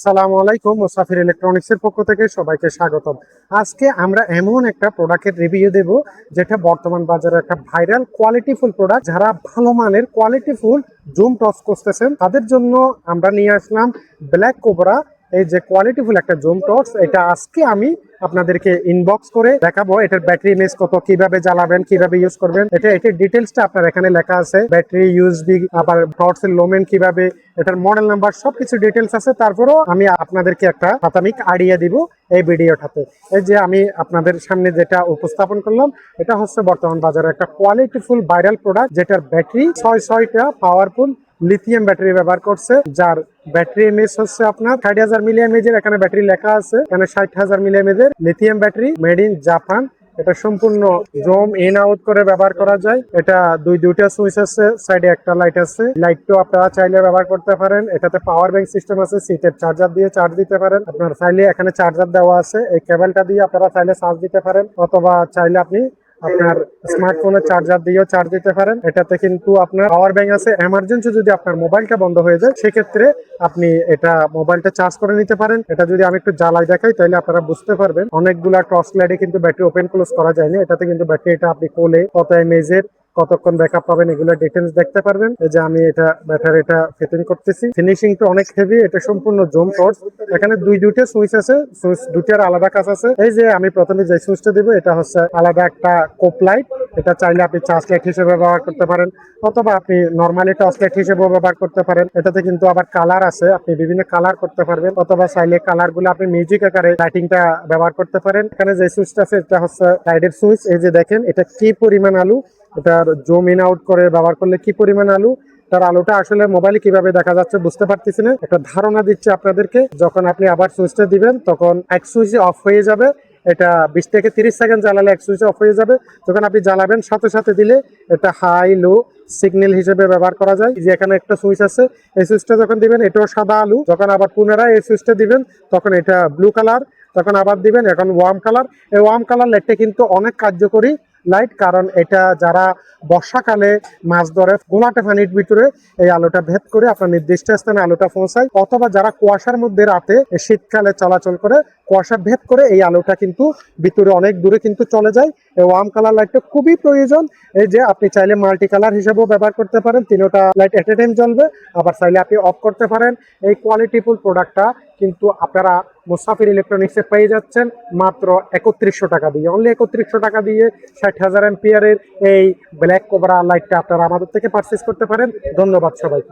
আসসালামু আলাইকুম, মুসাফির ইলেকট্রনিক্সের পক্ষ থেকে সবাইকে স্বাগতম। আজকে আমরা এমন একটা প্রোডাক্টের রিভিউ দেব যেটা বর্তমান বাজারে একটা ভাইরাল কোয়ালিটিফুল প্রোডাক্ট। যারা ভালো মানের কোয়ালিটিফুল জুম টস করতেছেন তাদের জন্য আমরা নিয়ে আসলাম ব্ল্যাক কোবরা। এই যে কোয়ালিটিফুল একটা জুম টস, এটা আজকে আমি আপনাদেরকে ইনবক্স করে দেখাবো। এটার ব্যাটারি এমএএইচ কত, কিভাবে জ্বালাবেন, কিভাবে ইউজ করবেন, এটার ডিটেলসটা আপনার এখানে লেখা আছে। ব্যাটারি ইউএসবি, আবার টর্চের লোমেন কিভাবে, এটার মডেল নাম্বার, সবকিছু ডিটেলস আছে। তারপরেও আমি আপনাদেরকে একটা প্রাথমিক আইডিয়া দিব এই ভিডিওটাতে। এই যে আমি আপনাদের সামনে যেটা উপস্থাপন করলাম, এটা হচ্ছে বর্তমান বাজারে একটা কোয়ালিটিফুল ভাইরাল প্রোডাক্ট, যেটার ব্যাটারি 6টা পাওয়ারফুল লিথিয়াম ব্যাটারি ব্যবহার করছে, যার ব্যাটারি এমএএইচ হচ্ছে আপনার 60,000 মিলিঅ্যাম্পিয়ার এর। এখানে ব্যাটারি লেখা আছে, এখানে 60,000 মিলিঅ্যাম্পিয়ার এর lithium battery, made in Japan. এটা সম্পূর্ণ জুম ইন আউট করে ব্যবহার করা যায়। এটা দুইটা সুইচ আছে, সাইডে একটা লাইট আছে। লাইটটাও আপনারা চাইলে ব্যবহার করতে পারেন। এটাতে পাওয়ার ব্যাংক সিস্টেম আছে, সিটের চার্জার দিয়ে চার্জ দিতে পারেন। আপনার চাইলে এখানে চার্জার দেওয়া আছে, এই কেবলটা দিয়ে আপনারা চাইলে চার্জ দিতে পারেন, অথবা চাইলে আপনি আপনার স্মার্টফোনের চার্জার দিয়েও চার্জ দিতে পারেন। এটাতে কিন্তু আপনার পাওয়ার ব্যাংক আছে, এমার্জেন্সি যদি আপনার মোবাইলটা বন্ধ হয়ে যায় সেক্ষেত্রে আপনি এটা মোবাইলটা চার্জ করে নিতে পারেন। এটা যদি আমি একটু জ্বালাই দেখাই তাহলে আপনারা বুঝতে পারবেন। অনেকগুলা টর্চ লাইটে কিন্তু ব্যাটারি ওপেন ক্লোজ করা যায় না, এটাতে কিন্তু ব্যাটারিটা আপনি কোলে কত এমএএইচ কতক্ষণ ব্যাকআপ পাবেন এগুলো ডিটেইলস দেখতে পারবেন। এই যে আমি এটা ব্যাটারিটা ফিটিং করতেছি, ফিনিশিংটা অনেক হেভি। এটা সম্পূর্ণ জুম টর্চ। এখানে দুইটা সুইচ আছে, সুইচ দুটার আলাদা কাজ আছে। এই যে আমি প্রথমে যে সুইচটা দিব এটা হচ্ছে আলাদা একটা কোপ লাইট। এটা চাইলে আপনি চার্জ লাইট হিসেবে ব্যবহার করতে পারেন, অথবা আপনি নরমালি টর্চ লাইট হিসেবে ব্যবহার করতে পারেন। এটাতে কিন্তু আবার কালার আছে, আপনি বিভিন্ন কালার করতে পারবেন, অথবা চাইলে কালার গুলো আপনি মিউজিক আকারে লাইটিংটা ব্যবহার করতে পারেন। এখানে যে সুইচটা আছে এটা হচ্ছে লাইটের সুইচ। এই যে দেখেন এটা কি পরিমাণ আলো, এটার জুম ইন আউট করে ব্যবহার করলে কি পরিমাণ আলো। তার আলোটা আসলে মোবাইলে কিভাবে দেখা যাচ্ছে বুঝতে পারতেছি না, একটা ধারণা দিচ্ছে আপনাদেরকে। যখন আপনি আবার সুইচটা দিবেন তখন এক সুইচে অফ হয়ে যাবে। এটা 20 থেকে 30 সেকেন্ড জ্বালালে এক সুইচে অফ হয়ে যাবে। যখন আপনি জ্বালাবেন সাথে সাথে দিলে এটা হাই লো সিগন্যাল হিসেবে ব্যবহার করা যায়। যে এখানে একটা সুইচ আছে, এই সুইচটা যখন দিবেন এটাও সাদা আলো, যখন আবার পুনরায় এই সুইচটা দিবেন তখন এটা ব্লু কালার, তখন আবার দিবেন এখন ওয়ার্ম কালার। এই ওয়ার্ম কালার লাইটটা কিন্তু অনেক কার্যকরী লাইট, কারণ এটা যারা বর্ষাকালে মাছ ধরে গোলাটে পানির ভিতরে এই আলোটা ভেদ করে আপনার নির্দিষ্ট স্থানে আলোটা পৌঁছায়, অথবা যারা কুয়াশার মধ্যে রাতে শীতকালে চলাচল করে কুয়াশা ভেদ করে এই আলোটা কিন্তু ভিতরে অনেক দূরে কিন্তু চলে যায়। এই ওয়ার্ম কালার লাইটটা খুবই প্রয়োজন। এই যে আপনি চাইলে মাল্টি কালার হিসেবেও ব্যবহার করতে পারেন, তিনটা লাইট এট এ টাইম জ্বলবে, আবার চাইলে আপনি অফ করতে পারেন। এই কোয়ালিটিফুল প্রোডাক্টটা কিন্তু আপনারা মুসাফির ইলেকট্রনিক্সে পেয়ে যাচ্ছেন মাত্র 3100 টাকা দিয়ে। অনলি 3100 টাকা দিয়ে 60,000 এমপিয়ারের এই ব্ল্যাক কোবরা লাইটটা আপনারা আমাদের থেকে পারচেজ করতে পারেন। ধন্যবাদ সবাই।